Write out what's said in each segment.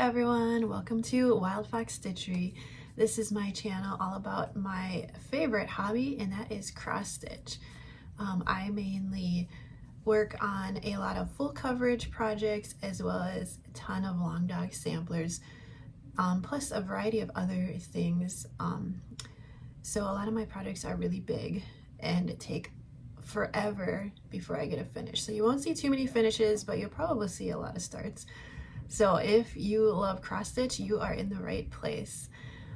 everyone, welcome to wildfoxstitchery. This is my channel all about my favorite hobby, and that is cross stitch. I mainly work on a lot of full coverage projects as well as a ton of long dog samplers, plus a variety of other things. So a lot of my projects are really big and take forever before I get a finish. So you won't see too many finishes, but you'll probably see a lot of starts. So if you love cross stitch, you are in the right place.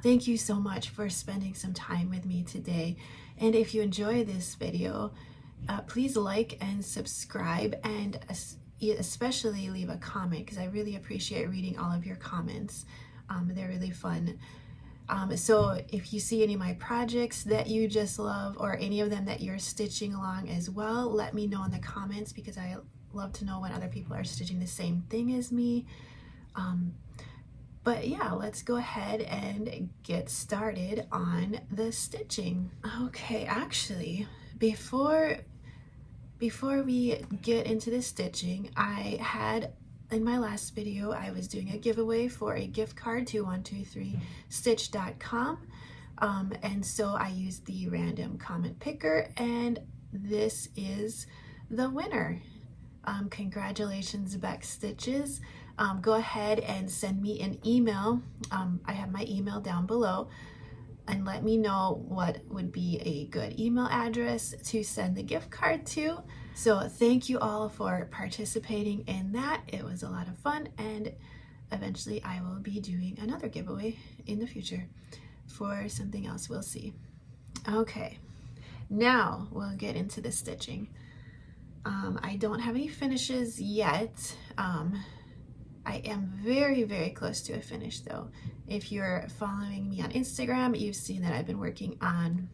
Thank you so much for spending some time with me today. And if you enjoy this video, please like and subscribe, and especially leave a comment, because I really appreciate reading all of your comments. They're really fun. So if you see any of my projects that you just love, or any of them that you're stitching along as well, let me know in the comments, because I love to know when other people are stitching the same thing as me. But yeah, let's go ahead and get started on the stitching. Okay, actually, before we get into the stitching, I had, in my last video, I was doing a giveaway for a gift card to 123stitch.com. And so I used the random comment picker, and this is the winner. Congratulations, Beck Stitches. Go ahead and send me an email. I have my email down below, and let me know what would be a good email address to send the gift card to. So thank you all for participating in that. It was a lot of fun, and eventually I will be doing another giveaway in the future for something else. We'll see. Okay, now we'll get into the stitching. I don't have any finishes yet. I am very, very close to a finish though. If you're following me on Instagram, you've seen that I've been working on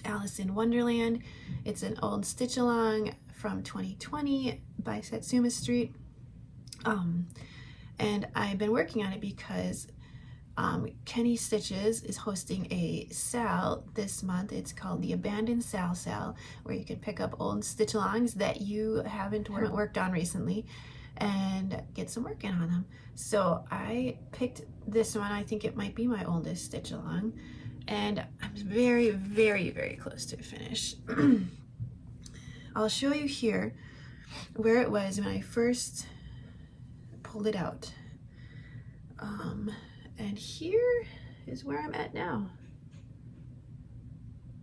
Alice in Wonderland. It's an old stitch along from 2020 by Satsuma Street. And I've been working on it because Kenny Stitches is hosting a sale this month. It's called the Abandoned Sale, where you can pick up old stitch alongs that you haven't worked on recently and get some work in on them. So I picked this one. I think it might be my oldest stitch along, and I'm very, very, very close to a finish. I'll show you here where it was when I first pulled it out. And here is where I'm at now.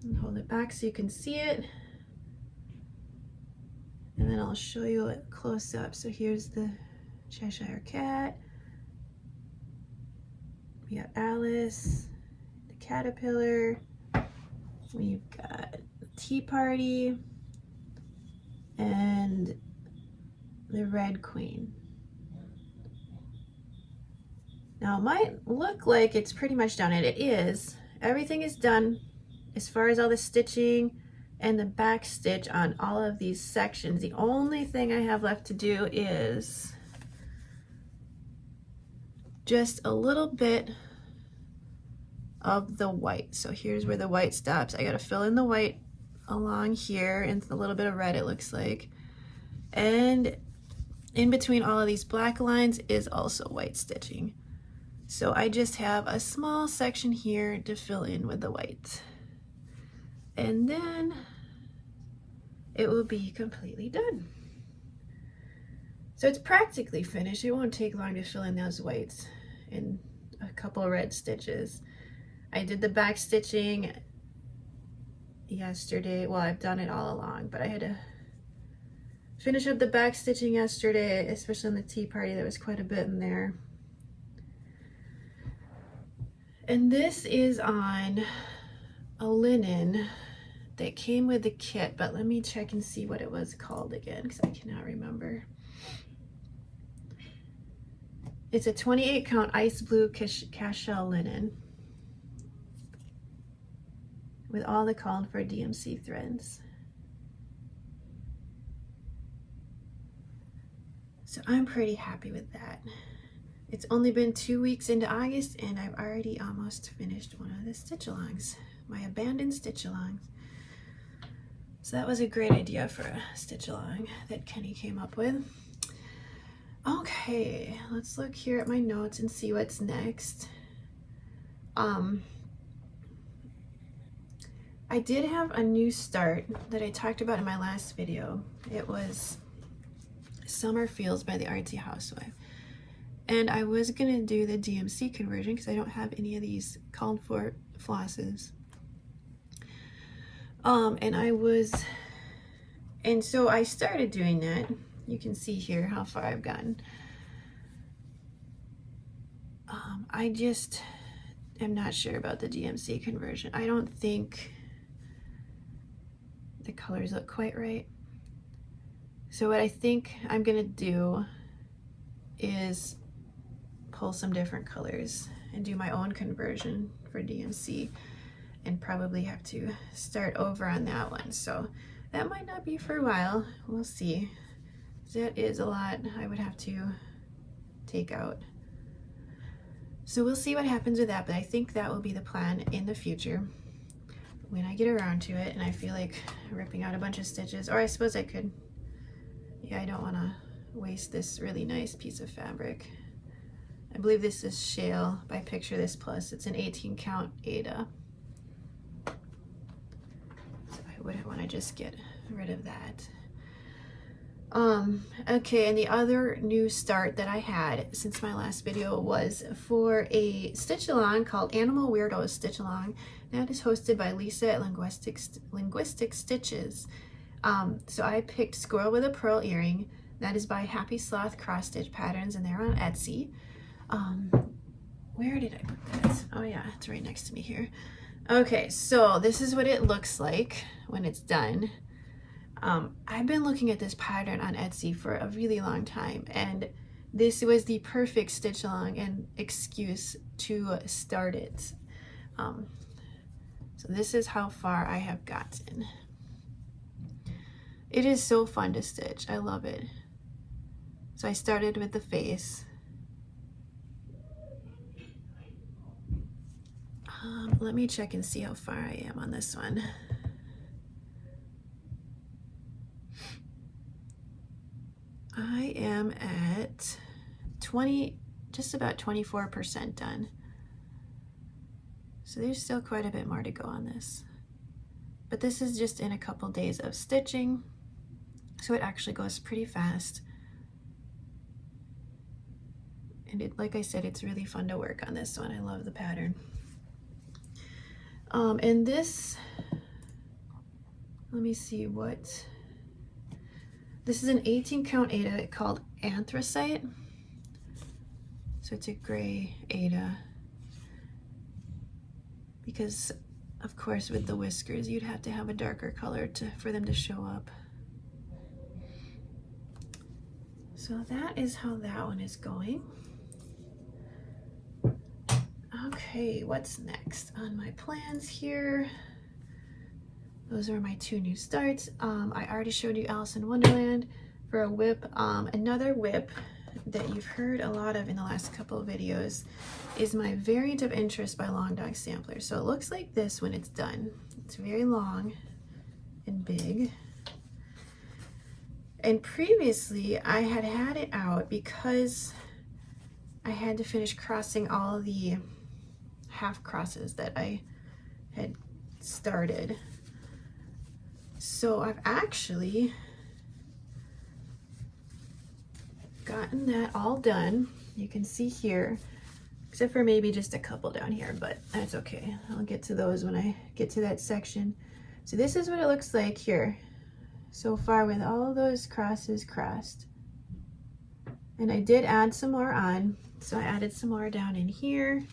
And hold it back so you can see it. And then I'll show you it close up. So here's the Cheshire Cat. We got Alice, the caterpillar. We've got the Tea Party and the Red Queen. Now it might look like it's pretty much done, and it is. Everything is done as far as all the stitching and the back stitch on all of these sections. The only thing I have left to do is just a little bit of the white. So here's where the white stops. I gotta fill in the white along here, and a little bit of red it looks like. And in between all of these black lines is also white stitching. So I just have a small section here to fill in with the white. And then it will be completely done. So it's practically finished. It won't take long to fill in those whites and a couple of red stitches. I did the back stitching yesterday. Well, I've done it all along, but I had to finish up the back stitching yesterday, especially on the Tea Party. There was quite a bit in there. And this is on a linen that came with the kit, but let me check and see what it was called again, because I cannot remember. It's a 28 count ice blue cashel linen with all the called for DMC threads. So I'm pretty happy with that. It's only been 2 weeks into August, and I've already almost finished one of the stitch alongs, my abandoned stitch alongs. So that was a great idea for a stitch along that Kenny came up with. Okay, let's look here at my notes and see what's next. I did have a new start that I talked about in my last video. It was Summer Feels by the Artsy Housewife. And I was gonna do the DMC conversion because I don't have any of these called for flosses. And so I started doing that. You can see here how far I've gotten. I just am not sure about the DMC conversion. I don't think the colors look quite right. So what I think I'm gonna do is pull some different colors and do my own conversion for DMC, and probably have to start over on that one. So that might not be for a while. We'll see. That is a lot I would have to take out. So we'll see what happens with that, but I think that will be the plan in the future when I get around to it and I feel like ripping out a bunch of stitches, or I suppose I could. Yeah, I don't want to waste this really nice piece of fabric. I believe this is Shale by Picture This Plus. It's an 18 count Ada. So I wouldn't want to just get rid of that. Okay, and the other new start that I had since my last video was for a stitch along called Animal Weirdos Stitch Along. That is hosted by Lisa at Linguistic Stitches. So I picked Squirrel with a Pearl Earring. That is by Happy Sloth Cross Stitch Patterns, and they're on Etsy. Where did I put that? Oh yeah, it's right next to me here. Okay, so this is what it looks like when it's done. I've been looking at this pattern on Etsy for a really long time, and this was the perfect stitch along and excuse to start it. So this is how far I have gotten. It is so fun to stitch. I love it. So I started with the face. Let me check and see how far I am on this one. I am at 20, just about 24% done. So there's still quite a bit more to go on this. But this is just in a couple days of stitching, so it actually goes pretty fast. And it, like I said, it's really fun to work on this one. I love the pattern. And this, let me see what. This is an 18 count Ada called Anthracite. So it's a gray Ada. Because of course with the whiskers you'd have to have a darker color for them to show up. So that is how that one is going. Okay, what's next on my plans here? Those are my two new starts. I already showed you Alice in Wonderland for a whip. Another whip that you've heard a lot of in the last couple of videos is my Variant of Interest by Long Dog Sampler. So it looks like this when it's done. It's very long and big. And previously I had it out because I had to finish crossing all the half crosses that I had started. So I've actually gotten that all done. You can see here, except for maybe just a couple down here, but that's okay. I'll get to those when I get to that section. So this is what it looks like here so far with all of those crosses crossed. And I did add some more on. So I added some more down in here.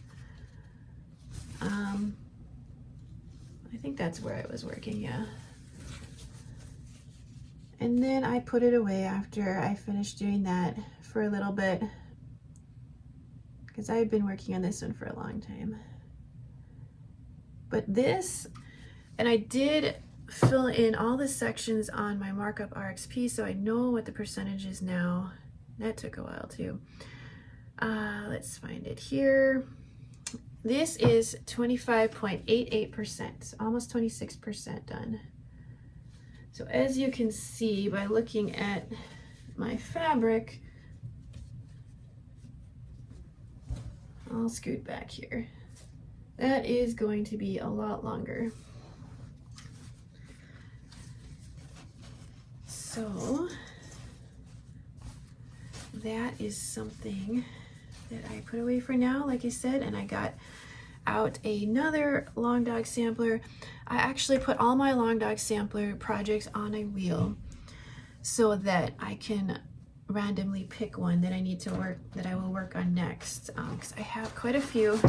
I think that's where I was working, yeah. And then I put it away after I finished doing that for a little bit, because I've been working on this one for a long time. But this, and I did fill in all the sections on my markup RXP, so I know what the percentage is now. That took a while too. Let's find it here. This is 25.88%, almost 26% done. So as you can see by looking at my fabric, I'll scoot back here. That is going to be a lot longer. So that is something that I put away for now, like I said, and I got out another long dog sampler. I actually put all my long dog sampler projects on a wheel so that I can randomly pick one that I need to work, that I will work on next, because I have quite a few.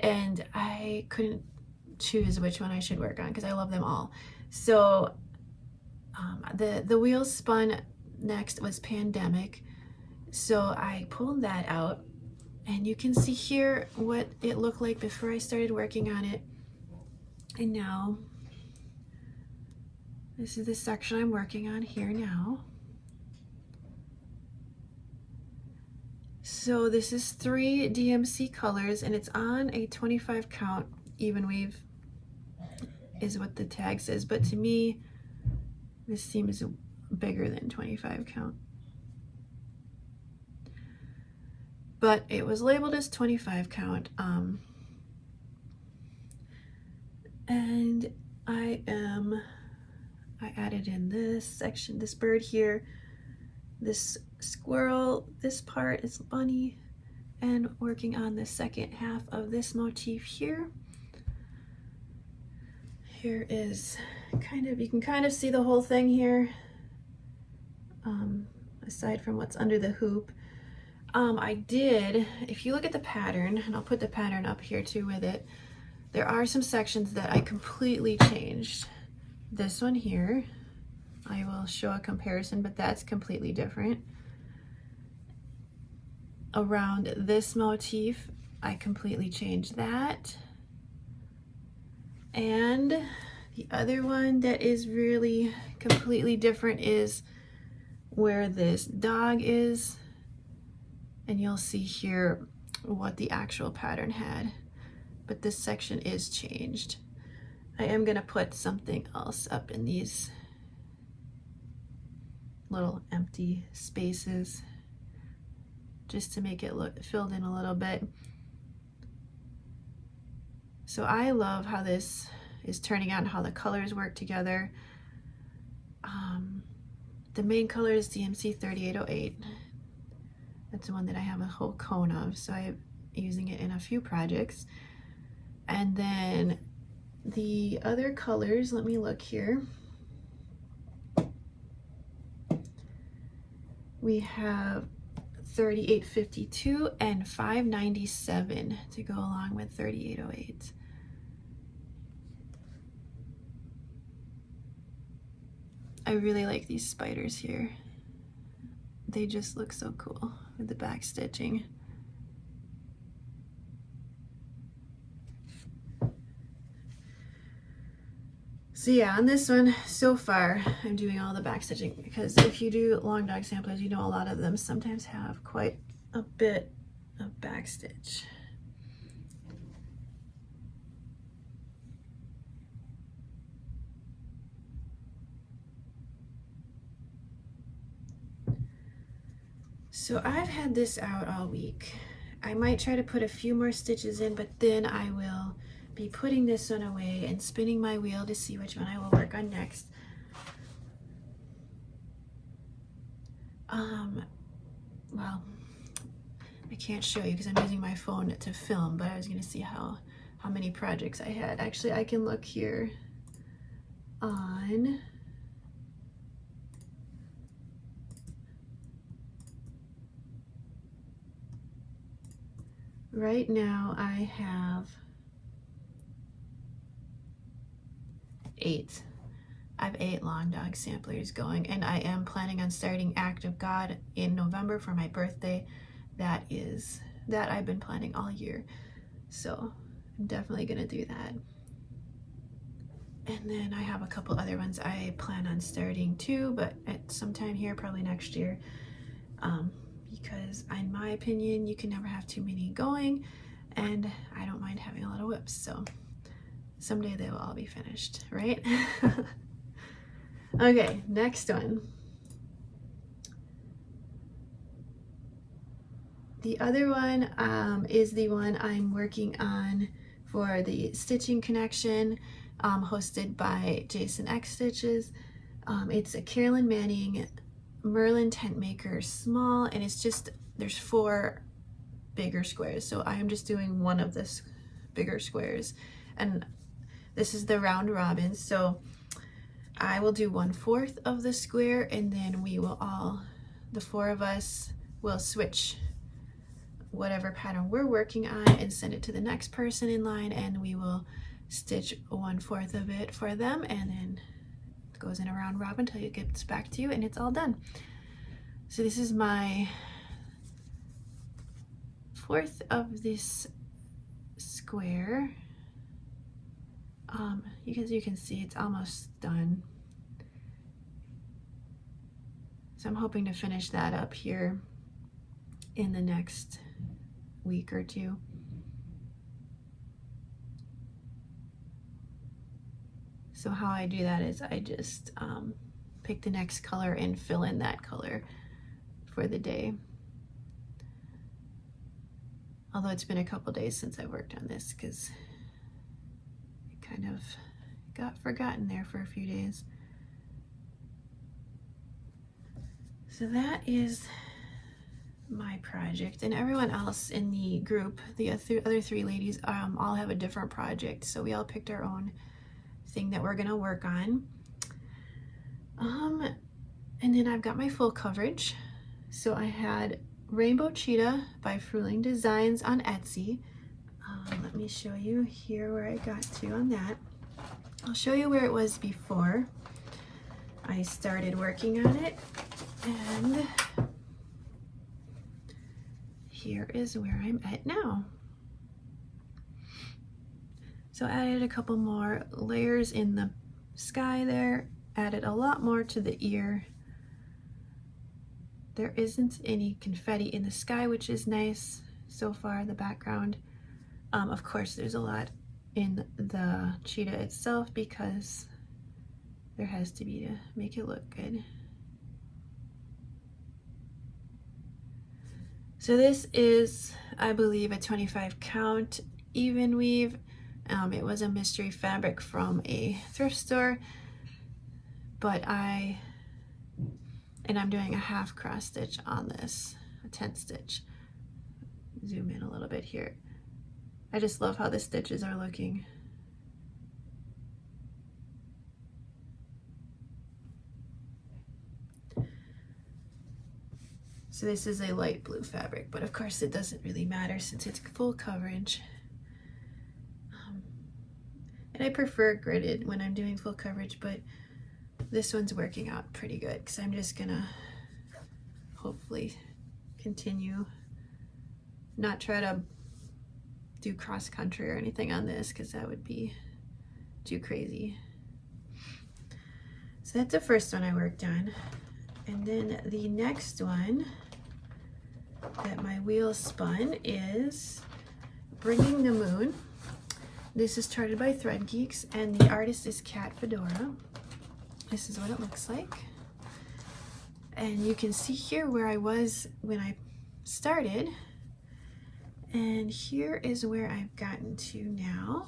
And I couldn't choose which one I should work on because I love them all. So the wheel spun next was Pandemic, so I pulled that out, and you can see here what it looked like before I started working on it, and now this is the section I'm working on here now. So this is 3 DMC colors, and it's on a 25 count even weave is what the tag says, but to me this seems bigger than 25 count. But it was labeled as 25 count, and I added in this section, this bird here, this squirrel, this part is bunny, and working on the second half of this motif here. Here is kind of, you can kind of see the whole thing here, aside from what's under the hoop. I did, if you look at the pattern, and I'll put the pattern up here too with it, there are some sections that I completely changed. This one here, I will show a comparison, but that's completely different. Around this motif, I completely changed that. And the other one that is really completely different is where this dog is. And you'll see here what the actual pattern had, but this section is changed. I am gonna put something else up in these little empty spaces just to make it look filled in a little bit. So I love how this is turning out and how the colors work together. The main color is DMC 3808. That's the one that I have a whole cone of, so I'm using it in a few projects. And then the other colors, let me look here. We have 3852 and 597 to go along with 3808. I really like these spiders here. They just look so cool with the back stitching. So yeah, on this one, so far, I'm doing all the back stitching, because if you do long dog samplers, you know a lot of them sometimes have quite a bit of back stitch. So I've had this out all week. I might try to put a few more stitches in, but then I will be putting this one away and spinning my wheel to see which one I will work on next. Well, I can't show you because I'm using my phone to film, but I was going to see how many projects I had. Actually, I can look here on right now. I have 8. I have 8 long dog samplers going, and I am planning on starting Act of God in November for my birthday. That I've been planning all year, so I'm definitely gonna do that. And then I have a couple other ones I plan on starting too, but at some time here, probably next year, because in my opinion, you can never have too many going, and I don't mind having a lot of whips, so someday they will all be finished, right? Okay, next one. The other one is the one I'm working on for the Stitching Connection, hosted by Jason X Stitches. It's a Carolyn Manning Merlin Tentmaker small, and it's just, there's 4 bigger squares, so I am just doing one of this bigger squares, and this is the round robin, so I will do 1/4 of the square, and then we will all, the 4 of us, will switch whatever pattern we're working on and send it to the next person in line, and we will stitch 1/4 of it for them, and then it goes in a round robin until it gets back to you and it's all done. So this is my 4th of this square. Because you can see it's almost done. So I'm hoping to finish that up here in the next week or 2. So how I do that is I just pick the next color and fill in that color for the day. Although it's been a couple days since I worked on this because it kind of got forgotten there for a few days. So that is my project, and everyone else in the group, the other 3 ladies, all have a different project, so we all picked our own thing that we're gonna work on. And then I've got my full coverage. So I had Rainbow Cheetah by Fruhling Designs on Etsy. Let me show you here where I got to on that. I'll show you where it was before I started working on it, and here is where I'm at now. So I added a couple more layers in the sky there, added a lot more to the ear. There isn't any confetti in the sky, which is nice so far, the background. Of course, there's a lot in the cheetah itself because there has to be to make it look good. So this is, I believe, a 25 count even weave. It was a mystery fabric from a thrift store, but I'm doing a half cross stitch on this, a 10 stitch. Zoom in a little bit here. I just love how the stitches are looking. So this is a light blue fabric, but of course it doesn't really matter since it's full coverage. And I prefer gridded when I'm doing full coverage, but this one's working out pretty good because I'm just gonna hopefully continue, not try to do cross country or anything on this because that would be too crazy. So that's the first one I worked on. And then the next one that my wheel spun is Bringing the Moon. This is charted by ThreadGeeks and the artist is Fedora. This is what it looks like. And you can see here where I was when I started. And here is where I've gotten to now.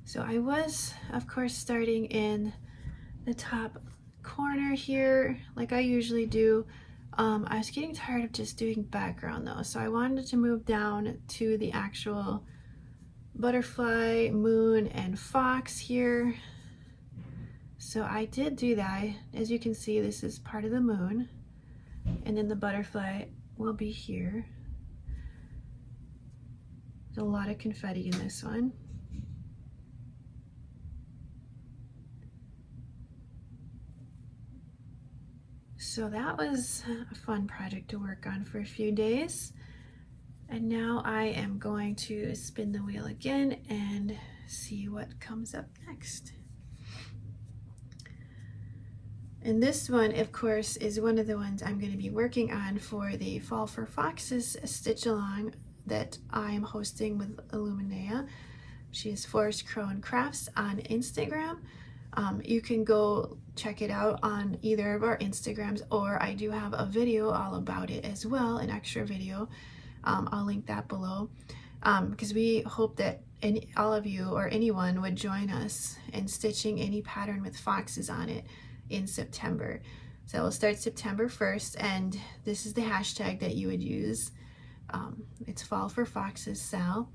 So I was, of course, starting in the top corner here, like I usually do. I was getting tired of just doing background though, so I wanted to move down to the actual butterfly, moon, and fox here. So I did do that. As you can see, this is part of the moon, and then the butterfly will be here. There's a lot of confetti in this one. So that was a fun project to work on for a few days. And now I am going to spin the wheel again and see what comes up next. And this one, of course, is one of the ones I'm going to be working on for the Fall for Foxes stitch along that I'm hosting with Illuminea. She is Forest Crow and Crafts on Instagram. You can go check it out on either of our Instagrams, or I do have a video all about it as well, an extra video. I'll link that below, because we hope that all of you or anyone would join us in stitching any pattern with foxes on it in September. So we'll start September 1st, and this is the hashtag that you would use. It's Fall for Foxes Sal.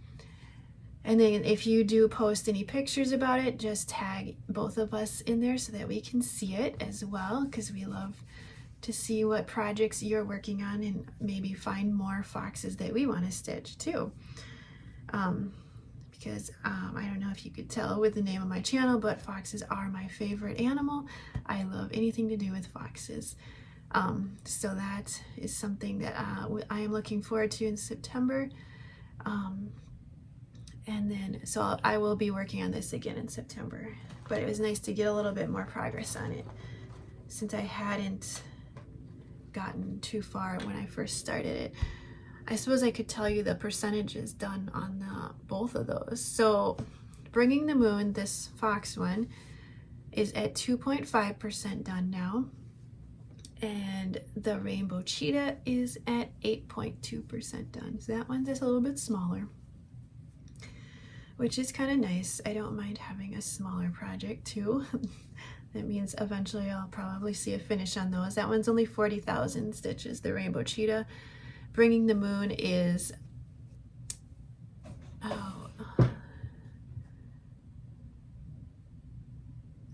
And then if you do post any pictures about it, just tag both of us in there so that we can see it as well, because we love to see what projects you're working on and maybe find more foxes that we want to stitch too. Because I don't know if you could tell with the name of my channel, but foxes are my favorite animal. I love anything to do with foxes. So that is something that I am looking forward to in September. And then, so I will be working on this again in September, but it was nice to get a little bit more progress on it since I hadn't gotten too far when I first started it. I suppose I could tell you the percentages done on both of those. So Bringing the Moon, this fox one, is at 2.5% done now. And the Rainbow Cheetah is at 8.2% done. So that one's just a little bit smaller, which is kind of nice. I don't mind having a smaller project too. That means eventually I'll probably see a finish on those. That one's only 40,000 stitches, the Rainbow Cheetah. Bringing the Moon is,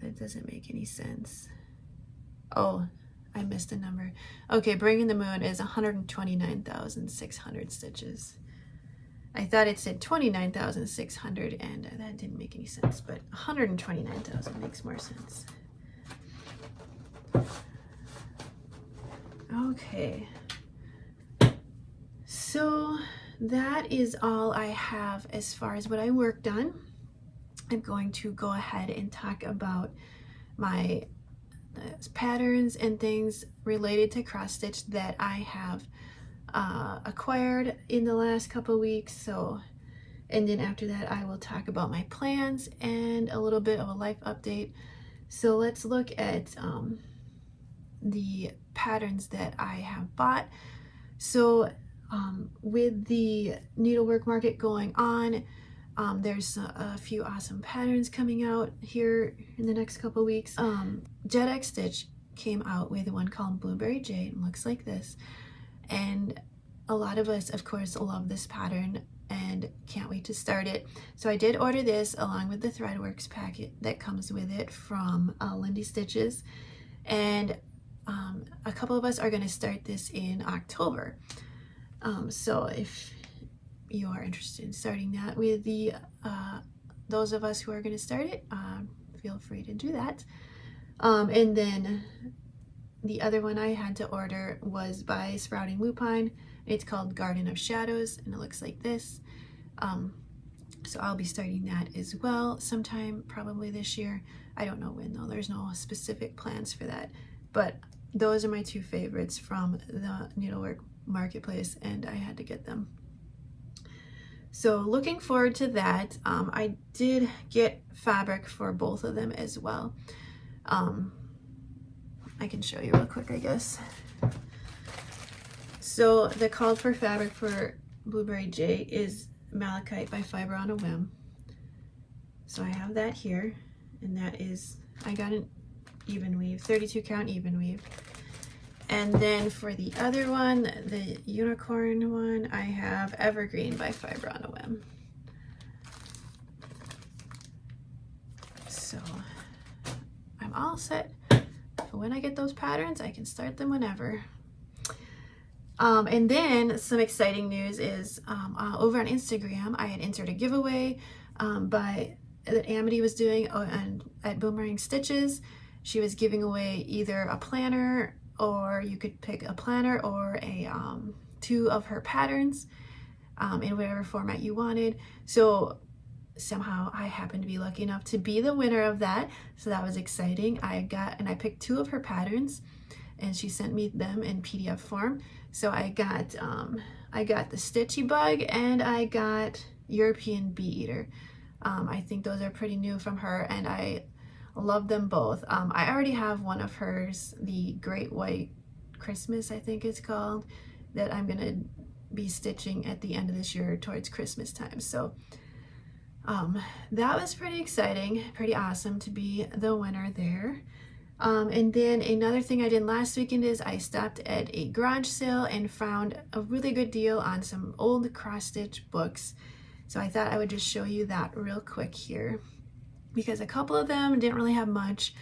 that doesn't make any sense. Oh, I missed a number. Okay, Bringing the Moon is 129,600 stitches. I thought it said 29,600, and that didn't make any sense, but 129,000 makes more sense. Okay. So that is all I have as far as what I worked on. I'm going to go ahead and talk about my patterns and things related to cross stitch that I have acquired in the last couple weeks. So, and then after that I will talk about my plans and a little bit of a life update. So let's look at the patterns that I have bought. So with the needlework market going on, there's a few awesome patterns coming out here in the next couple weeks. Jet X Stitch came out with one called Blueberry J. It looks like this, and a lot of us of course love this pattern and can't wait to start it. So I did order this along with the Threadworks packet that comes with it from Lindy Stitches, and a couple of us are going to start this in October. So if you are interested in starting that with the those of us who are going to start it, feel free to do that. And then the other one I had to order was by Sprouting Lupine. It's called Garden of Shadows, and it looks like this. So I'll be starting that as well sometime probably this year. I don't know when though. There's no specific plans for that, but those are my two favorites from the needlework marketplace, and I had to get them. So looking forward to that. I did get fabric for both of them as well. I can show you real quick, I guess. So the called for fabric for Blueberry J is Malachite by Fiber on a Whim. So I have that here, and that is, I got an even weave, 32 count even weave. And then for the other one, the unicorn one, I have Evergreen by Fiber on a Whim. So I'm all set. When I get those patterns, I can start them whenever. And then some exciting news is over on Instagram, I had entered a giveaway that Amity was doing at Boomerang Stitches. She was giving away either a planner, or you could pick a planner or a two of her patterns in whatever format you wanted. So somehow I happened to be lucky enough to be the winner of that, so that was exciting. I picked two of her patterns, and she sent me them in PDF form. So I got the Stitchy Bug, and I got European Bee Eater. I think those are pretty new from her, and I Love them both. I already have one of hers, the Great White Christmas, I think it's called, that I'm gonna be stitching at the end of this year towards Christmas time. So that was pretty exciting, pretty awesome to be the winner there. And then another thing I did last weekend is I stopped at a garage sale and found a really good deal on some old cross-stitch books. So I thought I would just show you that real quick here, because a couple of them didn't really have much,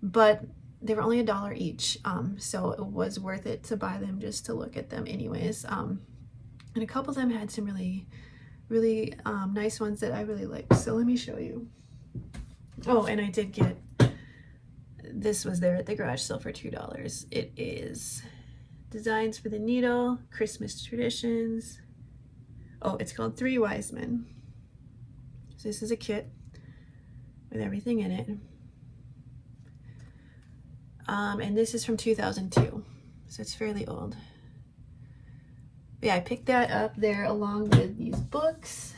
but they were only $1 each. So it was worth it to buy them just to look at them anyways. And a couple of them had some really nice ones that I really liked. So let me show you. Oh, and I did get, this was there at the garage sale for $2. It is Designs for the Needle, Christmas Traditions. Oh, it's called 3 Wise Men. So this is a kit with everything in it. And this is from 2002, so it's fairly old. But yeah, I picked that up there along with these books.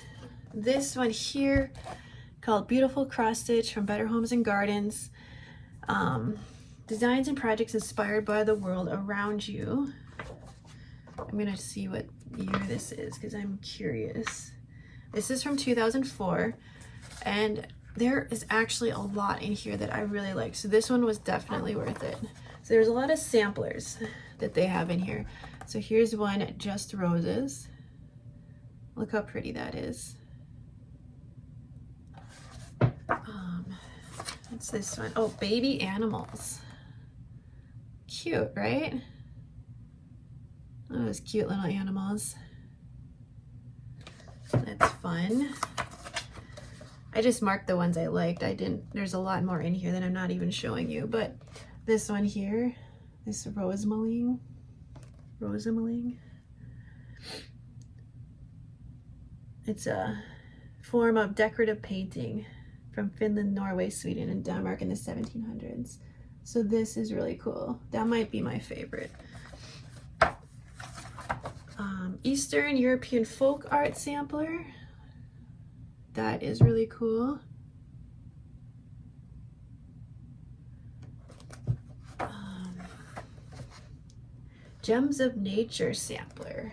This one here called Beautiful Cross Stitch from Better Homes and Gardens. Designs and projects inspired by the world around you. I'm gonna see what year this is because I'm curious. This is from 2004, and there is actually a lot in here that I really like. So this one was definitely worth it. So there's a lot of samplers that they have in here. So here's one, Just Roses. Look how pretty that is. What's this one? Oh, Baby Animals. Cute, right? Oh, those cute little animals. That's fun. I just marked the ones I liked. There's a lot more in here that I'm not even showing you, but this one here, this Rosemalling. It's a form of decorative painting from Finland, Norway, Sweden, and Denmark in the 1700s. So this is really cool. That might be my favorite. Eastern European folk art sampler. That is really cool. Gems of Nature sampler.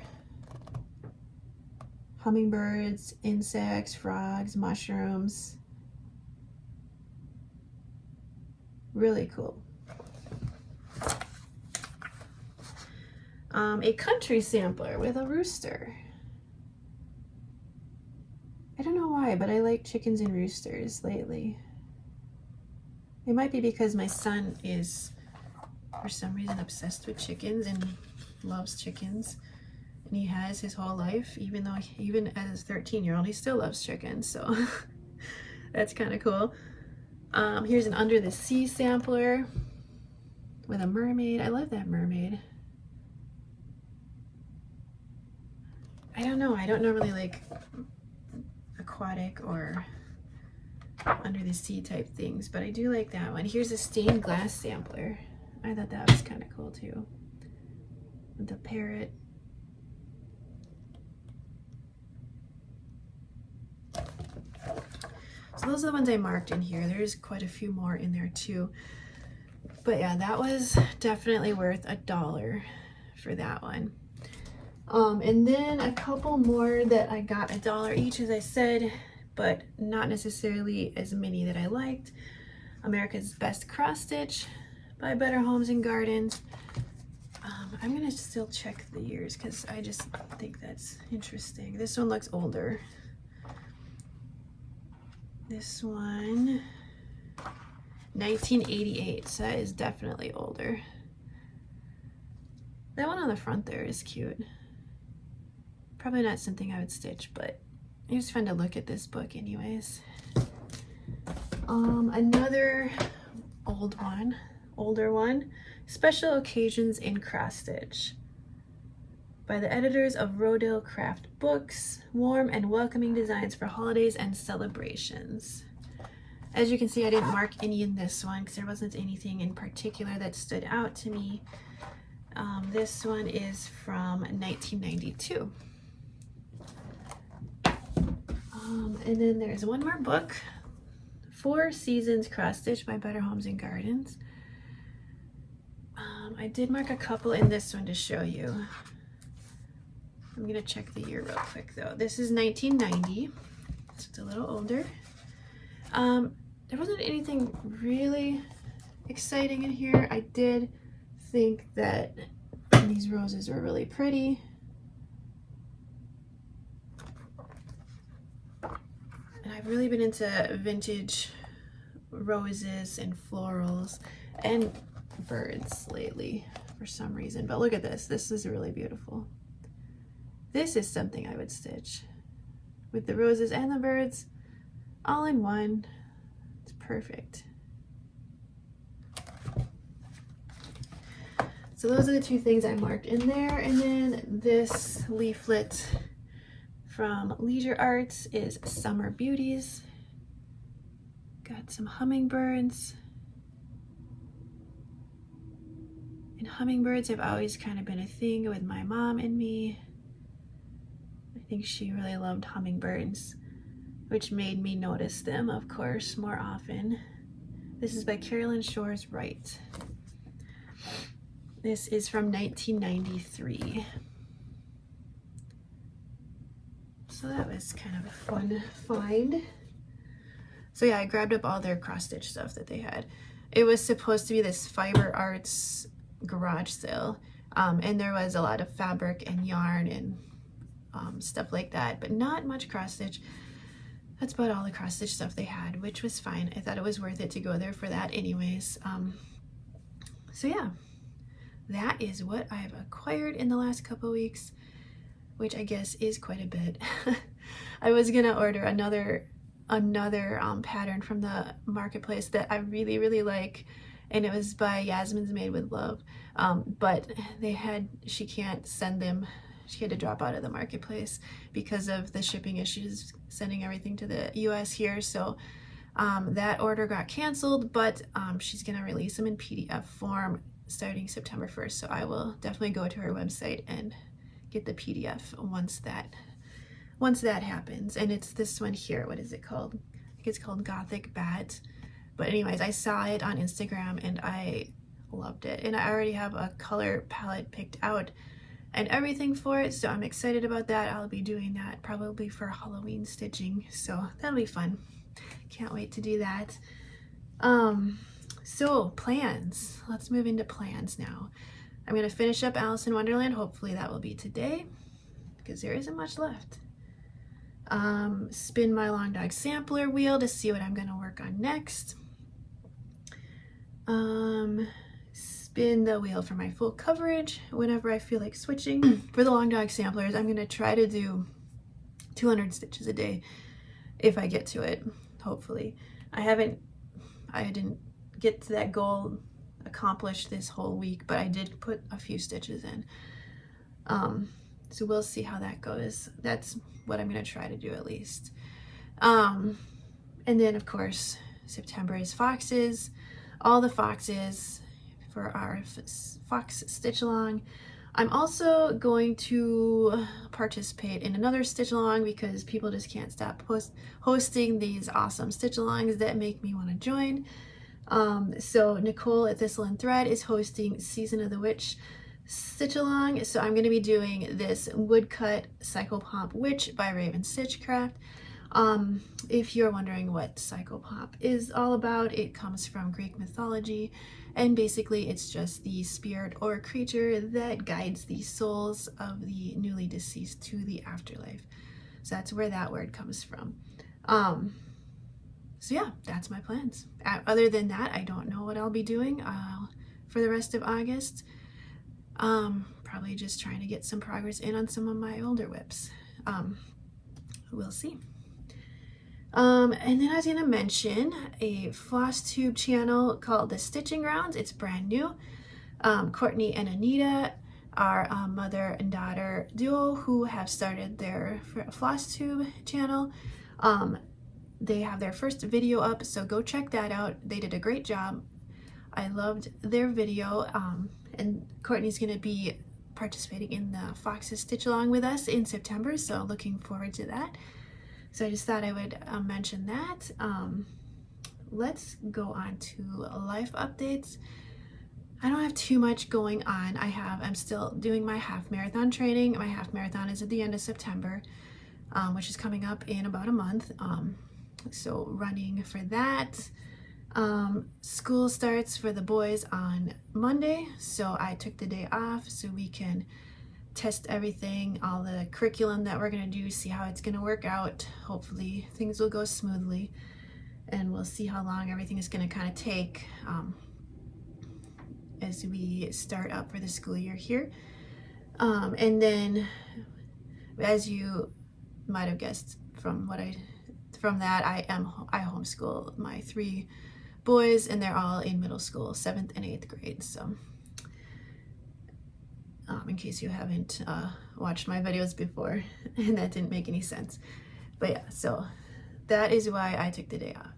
Hummingbirds, insects, frogs, mushrooms. Really cool. A country sampler with a rooster. I don't know why, but I like chickens and roosters lately. It might be because my son is, for some reason, obsessed with chickens and loves chickens. And he has his whole life, even as a 13-year-old, he still loves chickens. So that's kind of cool. Here's an Under the Sea sampler with a mermaid. I love that mermaid. I don't know. I don't normally like aquatic or under the sea type things, but I do like that one. Here's a stained glass sampler. I thought that was kind of cool too. With the parrot. So those are the ones I marked in here. There's quite a few more in there too. But yeah, that was definitely worth $1 for that one. And then a couple more that I got $1 each, as I said, but not necessarily as many that I liked. America's Best Cross Stitch by Better Homes and Gardens. I'm gonna still check the years because I just think that's interesting. This one looks older. This one, 1988, so that is definitely older. That one on the front there is cute. Probably not something I would stitch, but it was fun to look at this book anyways. Another older one, Special Occasions in Cross Stitch by the editors of Rodale Craft Books. Warm and welcoming designs for holidays and celebrations. As you can see, I didn't mark any in this one because there wasn't anything in particular that stood out to me. This one is from 1992. And then there's one more book, Four Seasons cross stitch by Better Homes and Gardens. I did mark a couple in this one to show you. I'm gonna check the year real quick though. This is 1990, so it's a little older. There wasn't anything really exciting in here. I did think that these roses were really pretty. And I've really been into vintage roses and florals and birds lately for some reason. But look at this. This is really beautiful. This is something I would stitch with the roses and the birds all in one. It's perfect. So those are the two things I marked in there. And then this leaflet from Leisure Arts is Summer Beauties. Got some hummingbirds. And hummingbirds have always kind of been a thing with my mom and me. I think she really loved hummingbirds, which made me notice them, of course, more often. This is by Carolyn Shores Wright. This is from 1993. So that was kind of a fun find. So yeah, I grabbed up all their cross stitch stuff that they had. It was supposed to be this Fiber Arts garage sale, and there was a lot of fabric and yarn and stuff like that, but not much cross stitch. That's about all the cross stitch stuff they had, which was fine. I thought it was worth it to go there for that anyways. So yeah, that is what I've acquired in the last couple weeks, which I guess is quite a bit. I was gonna order another pattern from the marketplace that I really like, and it was by Yasmin's Made with Love, but she can't send them. She had to drop out of the marketplace because of the shipping issues sending everything to the US here. So that order got canceled, but she's gonna release them in PDF form starting September 1st. So I will definitely go to her website and get the PDF once that happens. And it's this one here. What is it called? I think it's called Gothic Bat. But anyways, I saw it on Instagram and I loved it. And I already have a color palette picked out and everything for it, so I'm excited about that. I'll be doing that probably for Halloween stitching, so that'll be fun. Can't wait to do that. So plans. Let's move into plans now. I'm gonna finish up Alice in Wonderland. Hopefully that will be today because there isn't much left. Spin my long dog sampler wheel to see what I'm gonna work on next. Spin the wheel for my full coverage whenever I feel like switching. For the long dog samplers, I'm gonna try to do 200 stitches a day if I get to it, hopefully. I didn't get to that goal accomplished this whole week, but I did put a few stitches in. So we'll see how that goes. That's what I'm gonna try to do at least. And then of course, September is foxes. All the foxes for our fox stitch along. I'm also going to participate in another stitch along because people just can't stop hosting these awesome stitch alongs that make me want to join. So Nicole at Thistle and Thread is hosting Season of the Witch stitch along. So I'm going to be doing this woodcut Psychopomp Witch by Raven Stitchcraft. If you're wondering what Psychopomp is all about, it comes from Greek mythology, and basically it's just the spirit or creature that guides the souls of the newly deceased to the afterlife. So that's where that word comes from. So yeah, that's my plans. Other than that, I don't know what I'll be doing for the rest of August. Probably just trying to get some progress in on some of my older whips. We'll see. And then I was gonna mention a Flosstube channel called The Stitching Grounds. It's brand new. Courtney and Anita are a mother and daughter duo who have started their Flosstube channel. They have their first video up, so go check that out. They did a great job. I loved their video, and Courtney's gonna be participating in the Foxes Stitch Along with us in September, so looking forward to that. So I just thought I would mention that. let's go on to life updates. I don't have too much going on. I'm still doing my half marathon training. My half marathon is at the end of September, which is coming up in about a month. So running for that. School starts for the boys on Monday, so I took the day off so we can test everything, all the curriculum that we're going to do, see how it's going to work out. Hopefully things will go smoothly, and we'll see how long everything is going to kind of take as we start up for the school year here. And then, as you might have guessed from that, I homeschool my 3 boys, and they're all in middle school, 7th and 8th grade. So in case you haven't watched my videos before and that didn't make any sense, but yeah, so that is why I took the day off.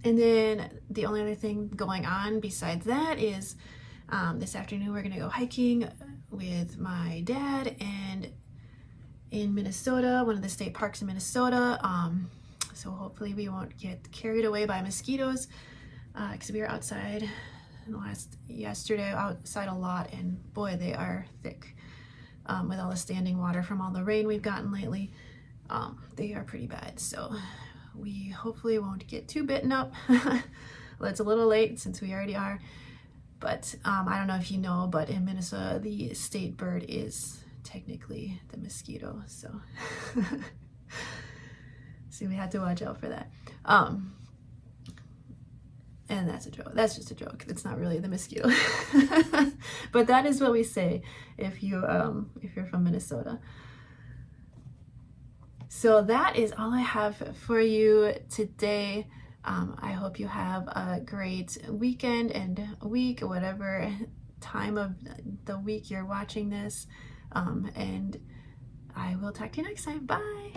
And then the only other thing going on besides that is this afternoon we're gonna go hiking with my dad and in Minnesota, one of the state parks in Minnesota. So hopefully we won't get carried away by mosquitoes, because we were outside yesterday outside a lot, and boy, they are thick with all the standing water from all the rain we've gotten lately. They are pretty bad, so we hopefully won't get too bitten up. Well, it's a little late since we already are, but I don't know if you know, but in Minnesota the state bird is technically the mosquito, so so we have to watch out for that. And that's a joke. That's just a joke. It's not really the mosquito. But that is what we say if you're from Minnesota. So that is all I have for you today. I hope you have a great weekend and week, whatever time of the week you're watching this. And I will talk to you next time. Bye.